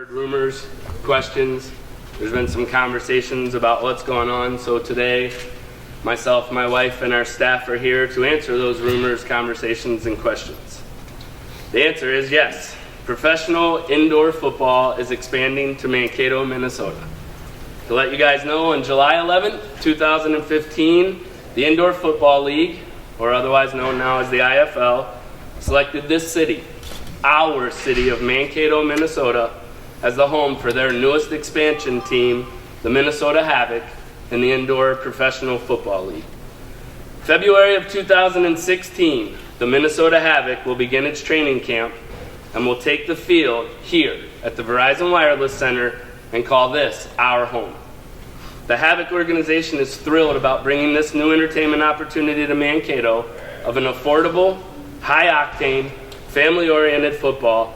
heard rumors, questions. There's been some conversations about what's going on. So today, myself, my wife, and our staff are here to answer those rumors, conversations, and questions. The answer is yes. Professional indoor football is expanding to Mankato, Minnesota. To let you guys know, on July 11th, 2015, the Indoor Football League, or otherwise known now as the IFL, selected this city, our city of Mankato, Minnesota, as the home for their newest expansion team, the Minnesota Havok, in the Indoor Professional Football League. February of 2016, the Minnesota Havok will begin its training camp and will take the field here at the Verizon Wireless Center and call this our home. The Havok organization is thrilled about bringing this new entertainment opportunity to Mankato of an affordable, high-octane, family-oriented football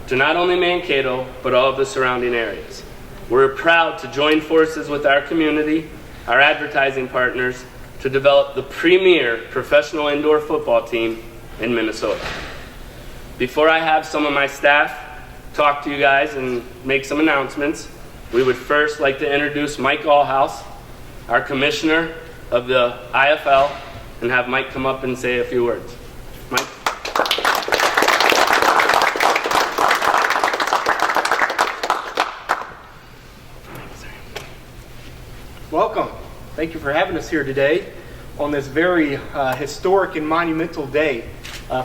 to not only Mankato, but all of the surrounding areas. We're proud to join forces with our community, our advertising partners, to develop the premier professional indoor football team in Minnesota. Before I have some of my staff talk to you guys and make some announcements, we would first like to introduce Mike Allhouse, our commissioner of the IFL, and have Mike come up and say a few words. Mike? Welcome. Thank you for having us here today on this very historic and monumental day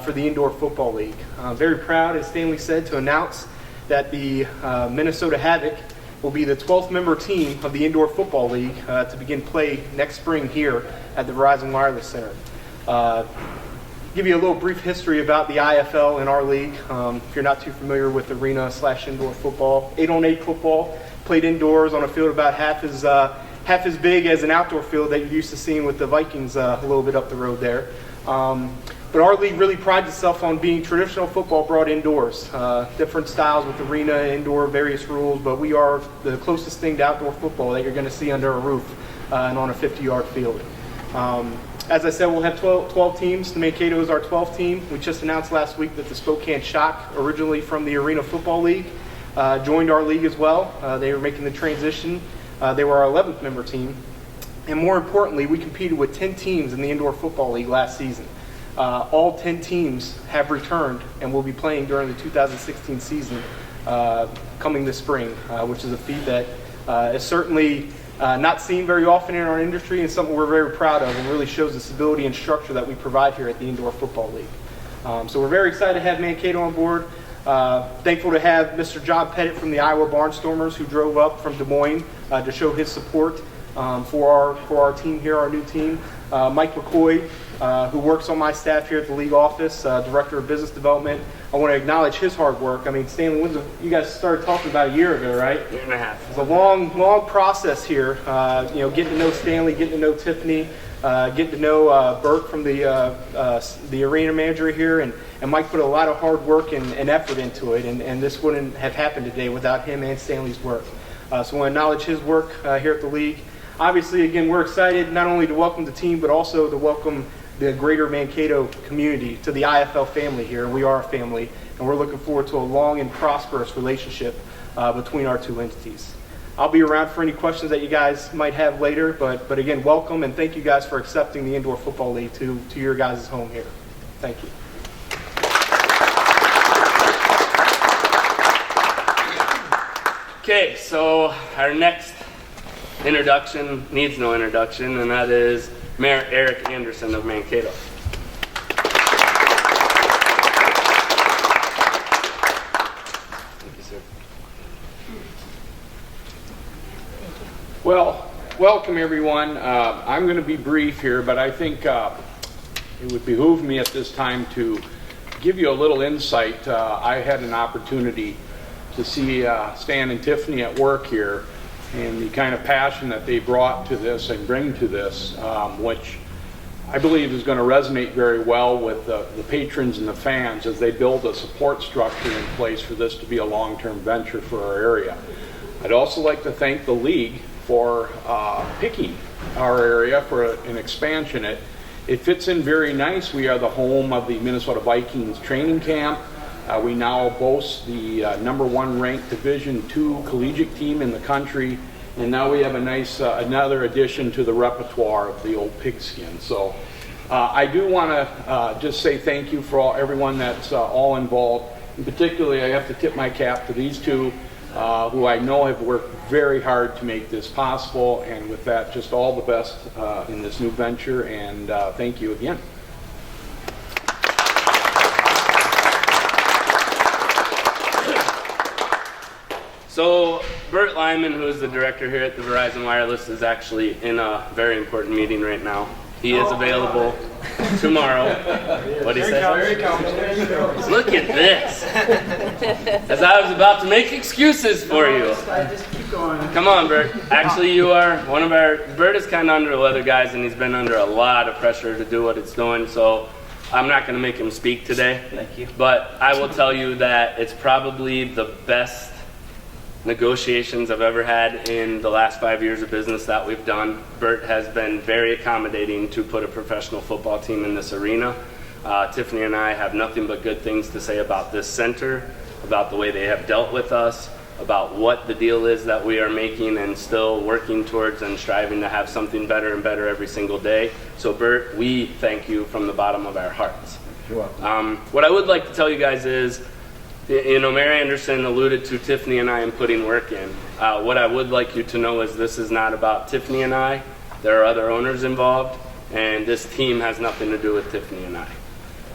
for the Indoor Football League. I'm very proud, as Stanley said, to announce that the Minnesota Havok will be the 12th member team of the Indoor Football League to begin play next spring here at the Verizon Wireless Center. Give you a little brief history about the IFL in our league. If you're not too familiar with arena/indoor football, 8-on-8 football, played indoors on a field about half as big as an outdoor field that you're used to seeing with the Vikings a little bit up the road there. But our league really prides itself on being traditional football brought indoors. Different styles with arena, indoor, various rules, but we are the closest thing to outdoor football that you're going to see under a roof and on a 50-yard field. As I said, we'll have 12 teams. The Mankato is our 12th team. We just announced last week that the Spokane Shock, originally from the Arena Football League, joined our league as well. They were making the transition. They were our 11th member team. And more importantly, we competed with 10 teams in the Indoor Football League last season. All 10 teams have returned and will be playing during the 2016 season coming this spring, which is a feat that is certainly not seen very often in our industry and something we're very proud of and really shows the stability and structure that we provide here at the Indoor Football League. So we're very excited to have Mankato on board. Thankful to have Mr. John Pettit from the Iowa Barnstormers, who drove up from Des Moines to show his support for our team here, our new team. Mike McCoy, who works on my staff here at the league office, Director of Business Development. I want to acknowledge his hard work. I mean, Stanley, you guys started talking about a year ago, right? Year and a half. It's a long process here. Getting to know Stanley, getting to know Tiffany, getting to know Bert from the arena manager here, and Mike put a lot of hard work and effort into it, and this wouldn't have happened today without him and Stanley's work. So I want to acknowledge his work here at the league. Obviously, again, we're excited not only to welcome the team, but also to welcome the greater Mankato community to the IFL family here. We are a family, and we're looking forward to a long and prosperous relationship between our two entities. I'll be around for any questions that you guys might have later, but again, welcome, and thank you guys for accepting the Indoor Football League to your guys' home here. Thank you. Okay, so our next introduction needs no introduction, and that is Mayor Eric Anderson of Mankato. Thank you, sir. Well, welcome everyone. I'm going to be brief here, but I think it would behoove me at this time to give you a little insight. I had an opportunity to see Stan and Tiffany at work here, and the kind of passion that they brought to this and bring to this, which I believe is going to resonate very well with the patrons and the fans as they build a support structure in place for this to be a long-term venture for our area. I'd also like to thank the league for picking our area for an expansion. It fits in very nice. We are the home of the Minnesota Vikings training camp. We now boast the #1 ranked Division II collegiate team in the country, and now we have a nice another addition to the repertoire of the old pigskin. So I do want to just say thank you for everyone that's all involved. And particularly, I have to tip my cap to these two, who I know have worked very hard to make this possible. And with that, just all the best in this new venture, and thank you again. So Bert Lyman, who is the director here at the Verizon Wireless, is actually in a very important meeting right now. He is available tomorrow. What did he say? Look at this. As I was about to make excuses for you. Just keep going. Come on, Bert. Actually, you are one of our... Bert is kind of under the weather, guys, and he's been under a lot of pressure to do what it's doing, so I'm not going to make him speak today. Thank you. But I will tell you that it's probably the best negotiations I've ever had in the last 5 years of business that we've done. Bert has been very accommodating to put a professional football team in this arena. Tiffany and I have nothing but good things to say about this center, about the way they have dealt with us, about what the deal is that we are making and still working towards and striving to have something better and better every single day. So Bert, we thank you from the bottom of our hearts. You're welcome. What I would like to tell you guys is, you know, Mary Anderson alluded to Tiffany and I in putting work in. What I would like you to know is this is not about Tiffany and I. There are other owners involved, and this team has nothing to do with Tiffany and I.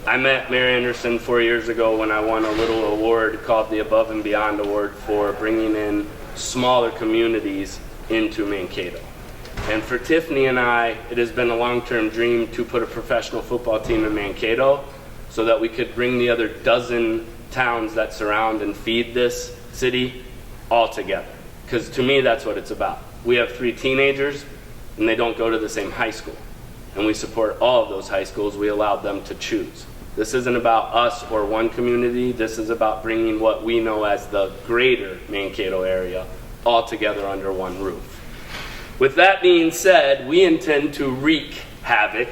I met Mary Anderson 4 years ago when I won a little award called the Above and Beyond Award for bringing in smaller communities into Mankato. And for Tiffany and I, it has been a long-term dream to put a professional football team in Mankato so that we could bring the other dozen towns that surround and feed this city all together. Because to me, that's what it's about. We have 3 teenagers, and they don't go to the same high school. And we support all of those high schools. We allowed them to choose. This isn't about us or one community. This is about bringing what we know as the greater Mankato area all together under one roof. With that being said, we intend to wreak havoc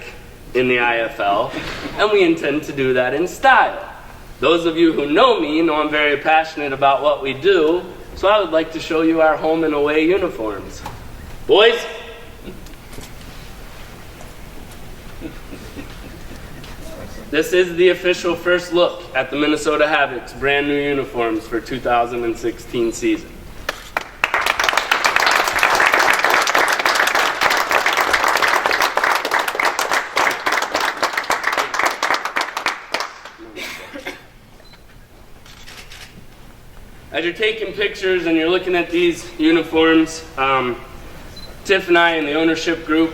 in the IFL, and we intend to do that in style. Those of you who know me know I'm very passionate about what we do, so I would like to show you our home and away uniforms. Boys, this is the official first look at the Minnesota Havok's brand new uniforms for 2016 season. As you're taking pictures and you're looking at these uniforms, Tiff and I and the ownership group,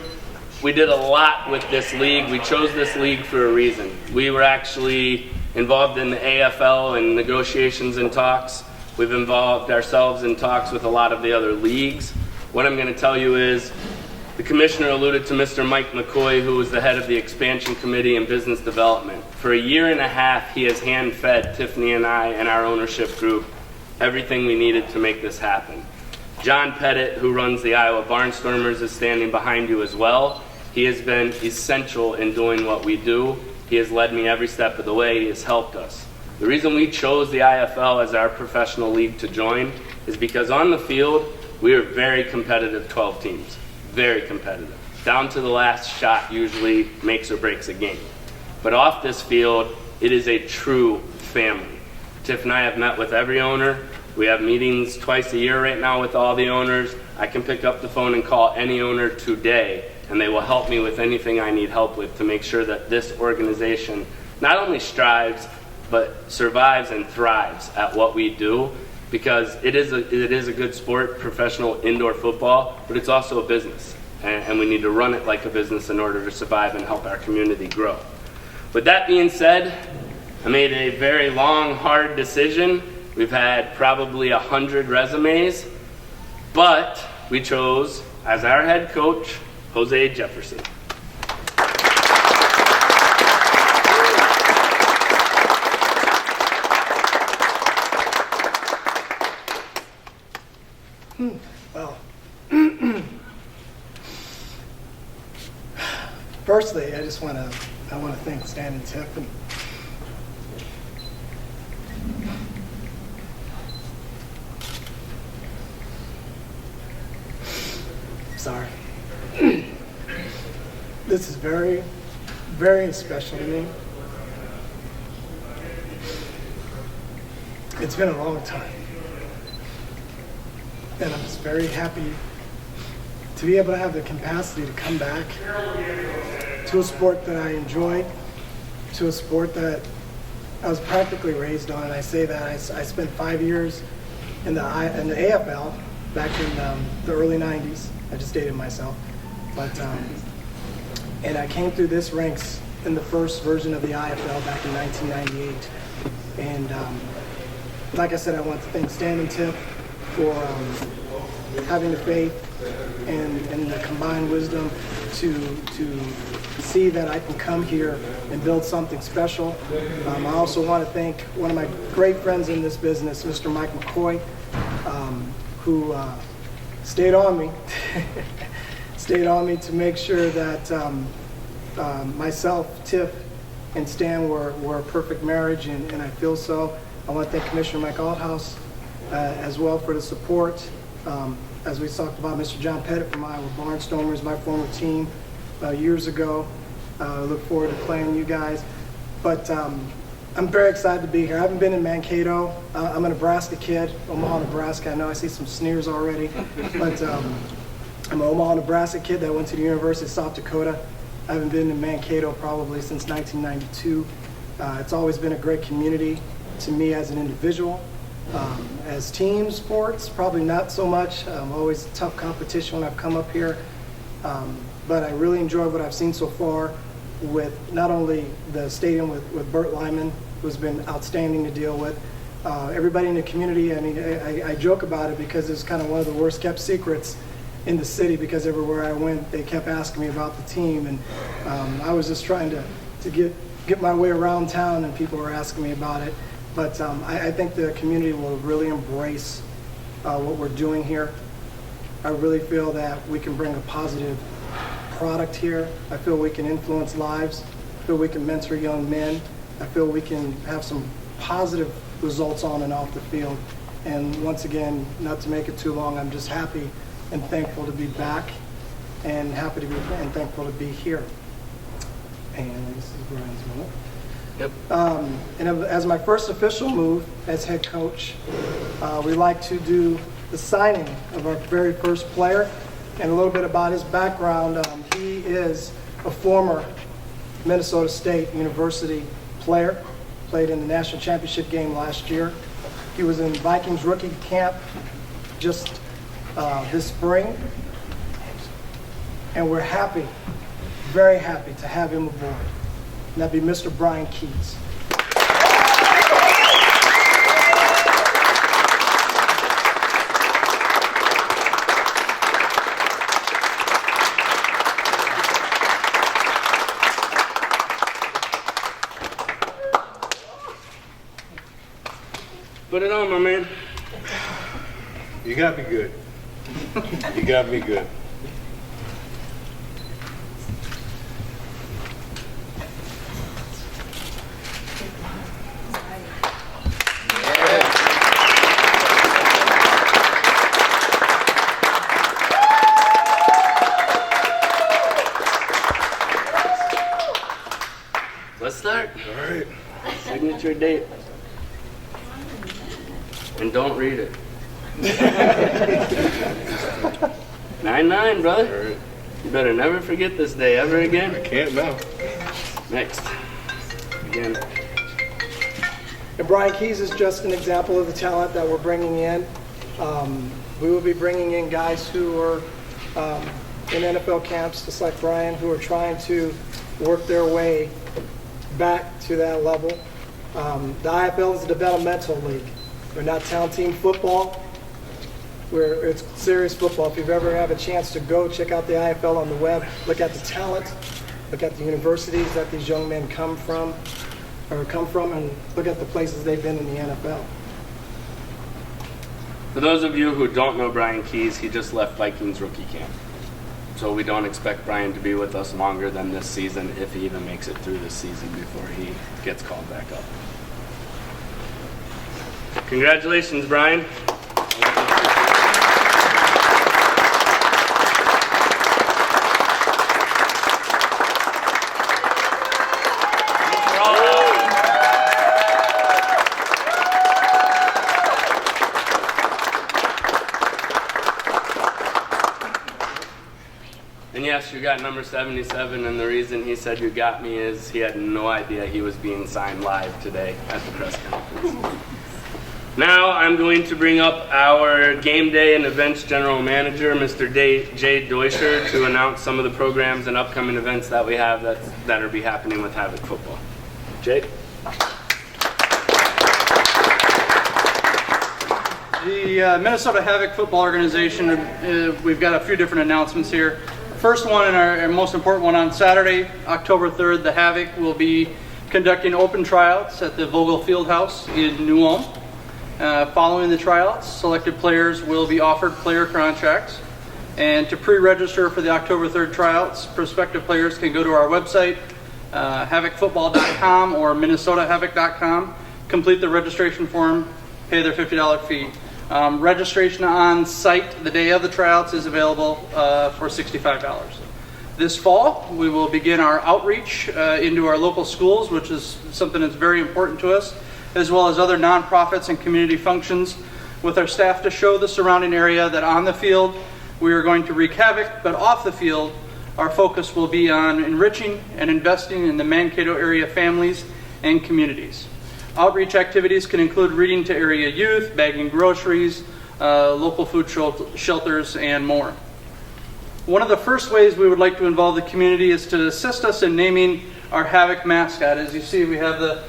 we did a lot with this league. We chose this league for a reason. We were actually involved in the AFL and negotiations and talks. We've involved ourselves in talks with a lot of the other leagues. What I'm going to tell you is the commissioner alluded to Mr. Mike McCoy, who was the head of the expansion committee and business development. For a year and a half, he has hand-fed Tiffany and I and our ownership group everything we needed to make this happen. John Pettit, who runs the Iowa Barnstormers, is standing behind you as well. He has been essential in doing what we do. He has led me every step of the way. He has helped us. The reason we chose the IFL as our professional league to join is because on the field, we are very competitive 12 teams. Very competitive. Down to the last shot usually makes or breaks a game. But off this field, it is a true family. Tiff and I have met with every owner. We have meetings twice a year right now with all the owners. I can pick up the phone and call any owner today, and they will help me with anything I need help with to make sure that this organization not only strives, but survives and thrives at what we do, because it is a good sport, professional indoor football, but it's also a business, and we need to run it like a business in order to survive and help our community grow. With that being said, I made a very long, hard decision. We've had probably 100 resumes, but we chose, as our head coach, Jose Jefferson. Well, firstly, I want to thank Stan and Tiff, and Sorry. This is very, very special to me. It's been a long time. And I'm just very happy to be able to have the capacity to come back to a sport that I enjoy, to a sport that I was practically raised on. And I say that I spent 5 years in the AFL back in the early 90s. I just dated myself. But and I came through this ranks in the first version of the IFL back in 1998. And like I said, I want to thank Stan and Tip for having the faith and the combined wisdom to see that I can come here and build something special. I also want to thank one of my great friends in this business, Mr. Mike McCoy, who stayed on me, to make sure that myself, Tiff, and Stan were a perfect marriage, and I feel so. I want to thank Commissioner Mike Althouse as well for the support. As we talked about, Mr. John Pettit from Iowa Barnstormers, my former team years ago. I look forward to playing you guys. But I'm very excited to be here. I haven't been in Mankato. I'm a Nebraska kid, Omaha, Nebraska. I know I see some sneers already, but I'm an Omaha, Nebraska kid that went to the University of South Dakota. I haven't been in Mankato probably since 1992. It's always been a great community to me as an individual. As team sports, probably not so much. Always tough competition when I've come up here. But I really enjoy what I've seen so far with not only the stadium with Bert Lyman, who's been outstanding to deal with, everybody in the community. I mean, I joke about it because it's kind of one of the worst kept secrets in the city, because everywhere I went, they kept asking me about the team. And I was just trying to get my way around town, and people were asking me about it. But I think the community will really embrace what we're doing here. I really feel that we can bring a positive product here. I feel we can influence lives. I feel we can mentor young men. I feel we can have some positive results on and off the field. And once again, not to make it too long, I'm just happy and thankful to be back, and thankful to be here. And this is Brian's moment. Yep. And as my first official move as head coach, we like to do the signing of our very first player, and a little bit about his background. He is a former Minnesota State University player, played in the national championship game last year. He was in Vikings rookie camp just this spring, and we're happy, very happy to have him aboard. And that'd be Mr. Brian Keys. Put it on, my man. You got me good. You got me good. Let's start. All right. Signature date. And don't read it. 9-9, brother. All right. You better never forget this day ever again. I can't now. Next. Again. And Brian Keys is just an example of the talent that we're bringing in. We will be bringing in guys who are in NFL camps, just like Brian, who are trying to work their way back to that level. The IFL is a developmental league. We're not town team football. It's serious football. If you've ever had a chance to go check out the IFL on the web, look at the talent, look at the universities that these young men come from, and look at the places they've been in the NFL. For those of you who don't know Brian Keys, he just left Vikings rookie camp. So we don't expect Brian to be with us longer than this season, if he even makes it through this season before he gets called back up. Congratulations, Brian. yes, you got number 77, and the reason he said you got me is he had no idea he was being signed live today at the press conference. Now I'm going to bring up our game day and events general manager, Mr. Jay Deuscher, to announce some of the programs and upcoming events that we have that are be happening with Havok football. Jay? The Minnesota Havok Football Organization, we've got a few different announcements here. First one and our most important one on Saturday, October 3rd, the Havok will be conducting open tryouts at the Vogel Fieldhouse in New Ulm. Following the tryouts, selected players will be offered player contracts. And to pre-register for the October 3rd tryouts, prospective players can go to our website, havokfootball.com or minnesotahavok.com, complete the registration form, pay their $50 fee. Registration on site the day of the tryouts is available for $65. This fall, we will begin our outreach into our local schools, which is something that's very important to us, as well as other nonprofits and community functions, with our staff to show the surrounding area that on the field we are going to wreak havoc, but off the field our focus will be on enriching and investing in the Mankato area families and communities. Outreach activities can include reading to area youth, bagging groceries, local food shelters, and more. One of the first ways we would like to involve the community is to assist us in naming our Havok mascot. As you see, we have the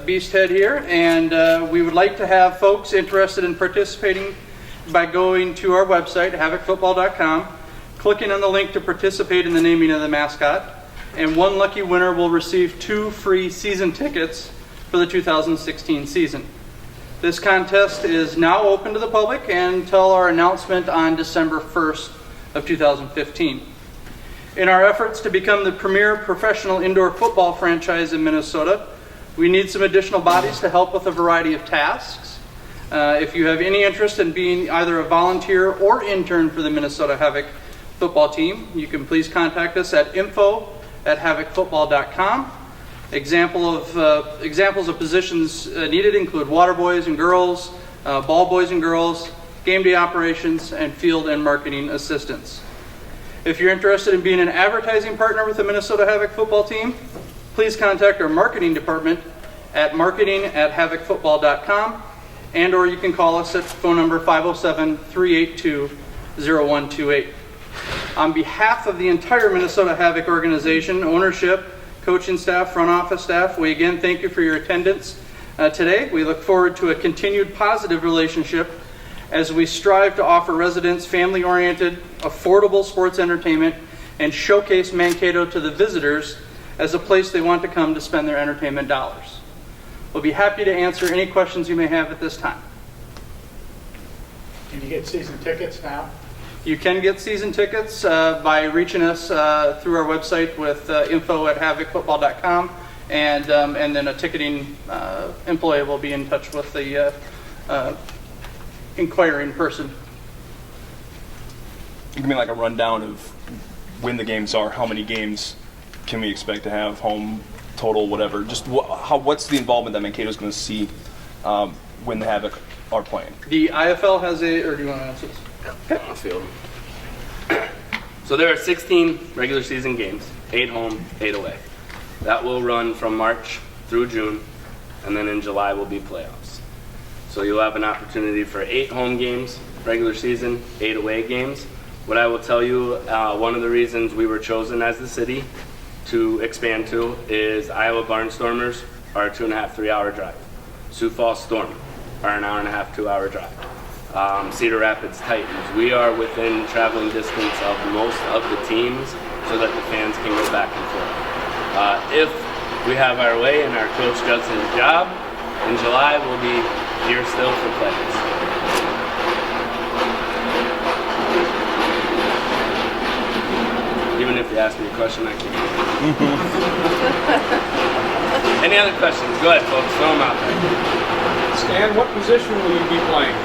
beast head here, and we would like to have folks interested in participating by going to our website, havokfootball.com, clicking on the link to participate in the naming of the mascot, and one lucky winner will receive 2 free season tickets for the 2016 season. This contest is now open to the public until our announcement on December 1st of 2015. In our efforts to become the premier professional indoor football franchise in Minnesota, we need some additional bodies to help with a variety of tasks. If you have any interest in being either a volunteer or intern for the Minnesota Havok football team, you can please contact us at info@havokfootball.com. Examples of positions needed include water boys and girls, ball boys and girls, game day operations, and field and marketing assistants. If you're interested in being an advertising partner with the Minnesota Havok football team, please contact our marketing department at marketing@havokfootball.com, and or you can call us at phone number 507-382-0128. On behalf of the entire Minnesota Havok organization, ownership, coaching staff, front office staff, we again thank you for your attendance today. We look forward to a continued positive relationship as we strive to offer residents family-oriented, affordable sports entertainment and showcase Mankato to the visitors as a place they want to come to spend their entertainment dollars. We'll be happy to answer any questions you may have at this time. Can you get season tickets now? You can get season tickets by reaching us through our website with info@havokfootball.com, and then a ticketing employee will be in touch with the inquiring person. Give me like a rundown of when the games are, how many games can we expect to have, home, total, whatever. Just what's the involvement that Mankato's going to see when the Havok are playing? The IFL has or do you want to answer this? On the field. So there are 16 regular season games, 8 home, 8 away. That will run from March through June, and then in July will be playoffs. So you'll have an opportunity for 8 home games, regular season, 8 away games. What I will tell you, one of the reasons we were chosen as the city to expand to is Iowa Barnstormers are a 2.5, 3-hour drive. Sioux Falls Storm are an 1.5, 2-hour drive. Cedar Rapids Titans. We are within traveling distance of most of the teams so that the fans can go back and forth. If we have our way and our coach does his job, in July we'll be here still for playoffs. Even if you ask me a question, I can't. Any other questions? Go ahead, folks. Throw them out there. Stan, what position will you be playing?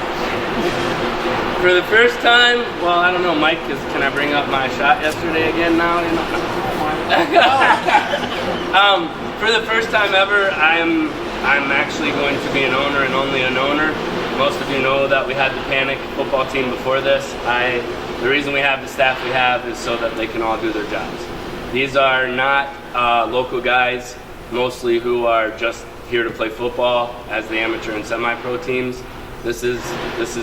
For the first time, well, I don't know, Mike, can I bring up my shot yesterday again now? You know? For the first time ever, I'm actually going to be an owner and only an owner. Most of you know that we had the Panic football team before this. I The reason we have the staff we have is so that they can all do their jobs. These are not local guys, mostly who are just here to play football as the amateur and semi-pro teams. This is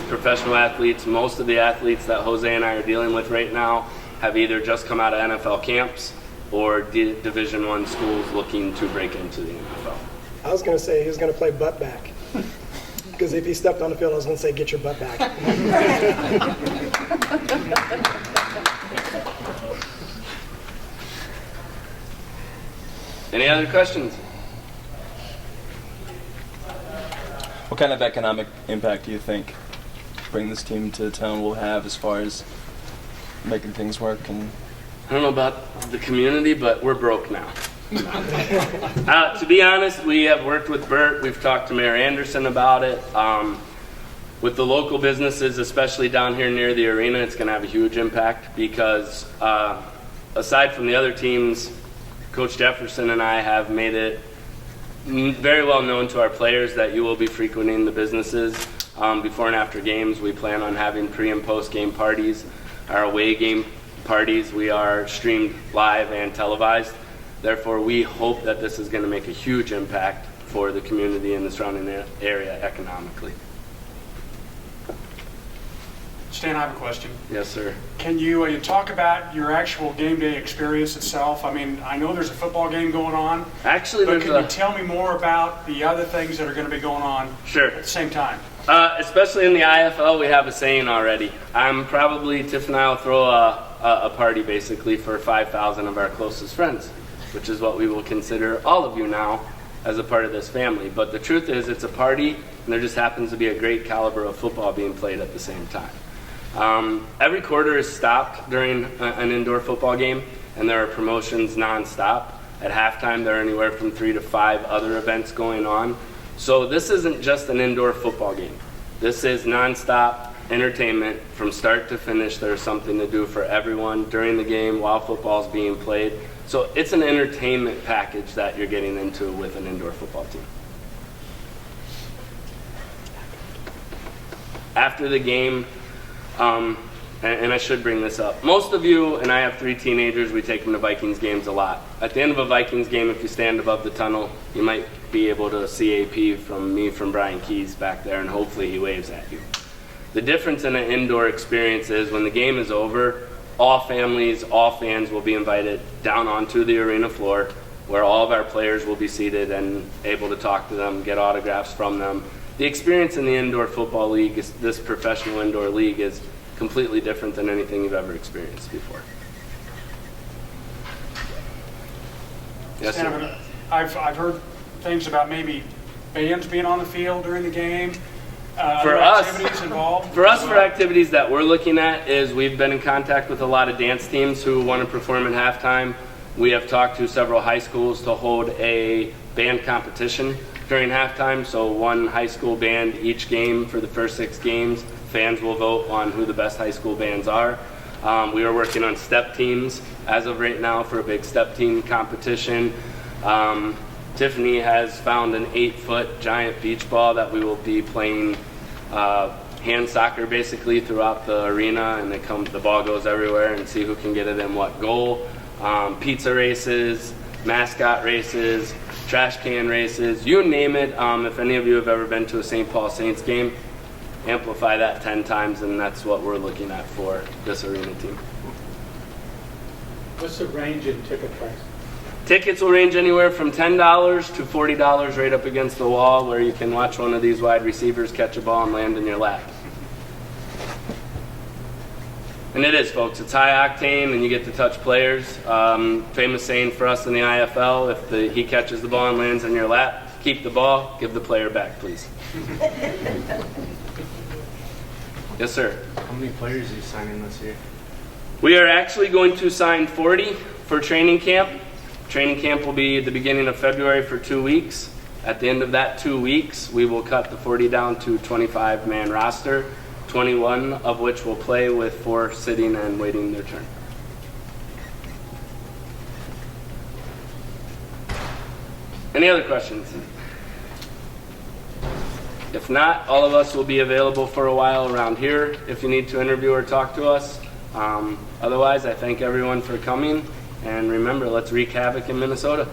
professional athletes. Most of the athletes that Jose and I are dealing with right now have either just come out of NFL camps or Division I schools looking to break into the NFL. I was going to say he was going to play butt back. Because if he stepped on the field, I was going to say, get your butt back. Any other questions? What kind of economic impact do you think bringing this team to town will have as far as making things work? And I don't know about the community, but we're broke now. To be honest, we have worked with Bert. We've talked to Mayor Anderson about it. With the local businesses, especially down here near the arena, it's going to have a huge impact because aside from the other teams, Coach Jefferson and I have made it very well known to our players that you will be frequenting the businesses before and after games. We plan on having pre- and post-game parties. Our away game parties, we are streamed live and televised. Therefore, we hope that this is going to make a huge impact for the community and the surrounding area economically. Stan, I have a question. Yes, sir. Can you talk about your actual game day experience itself? I mean, I know there's a football game going on, Actually, but there's can you tell me more about the other things that are going to be going on Sure. at the same time? Especially in the IFL, we have a saying already. Tiff and I will throw a party basically for 5,000 of our closest friends, which is what we will consider all of you now as a part of this family. But the truth is, it's a party, and there just happens to be a great caliber of football being played at the same time. Every quarter is stopped during an indoor football game, and there are promotions nonstop. At halftime, there are anywhere from 3 to 5 other events going on. So this isn't just an indoor football game. This is nonstop entertainment from start to finish. There's something to do for everyone during the game while football is being played. So it's an entertainment package that you're getting into with an indoor football team. After the game, and I should bring this up, most of you, and I have 3 teenagers, we take them to Vikings games a lot. At the end of a Vikings game, if you stand above the tunnel, you might be able to see AP from Brian Keys back there, and hopefully he waves at you. The difference in an indoor experience is when the game is over, all families, all fans will be invited down onto the arena floor where all of our players will be seated and able to talk to them, get autographs from them. The experience in the indoor football league, this professional indoor league, is completely different than anything you've ever experienced before. Yes, Stan, sir. I've heard things about maybe bands being on the field during the game. For other us- activities involved. For us, for activities that we're looking at is we've been in contact with a lot of dance teams who want to perform at halftime. We have talked to several high schools to hold a band competition during halftime. So one high school band each game for the first 6 games. Fans will vote on who the best high school bands are. We are working on step teams as of right now for a big step team competition. Tiffany has found an 8-foot giant beach ball that we will be playing hand soccer basically throughout the arena, and the ball goes everywhere, and see who can get it in what goal. Pizza races, mascot races, trash can races, you name it. If any of you have ever been to a St. Paul Saints game, amplify that 10 times, and that's what we're looking at for this arena team. What's the range in ticket price? Tickets will range anywhere from $10 to $40 right up against the wall, where you can watch one of these wide receivers catch a ball and land in your lap. And it is, folks. It's high octane, and you get to touch players. Famous saying for us in the IFL, if he catches the ball and lands in your lap, keep the ball, give the player back, please. Yes, sir. How many players are you signing this year? We are actually going to sign 40 for training camp. Training camp will be the beginning of February for 2 weeks. At the end of that 2 weeks, we will cut the 40 down to 25-man roster, 21 of which will play with 4 sitting and waiting their turn. Any other questions? If not, all of us will be available for a while around here if you need to interview or talk to us. Otherwise, I thank everyone for coming, and remember, let's wreak havoc in Minnesota.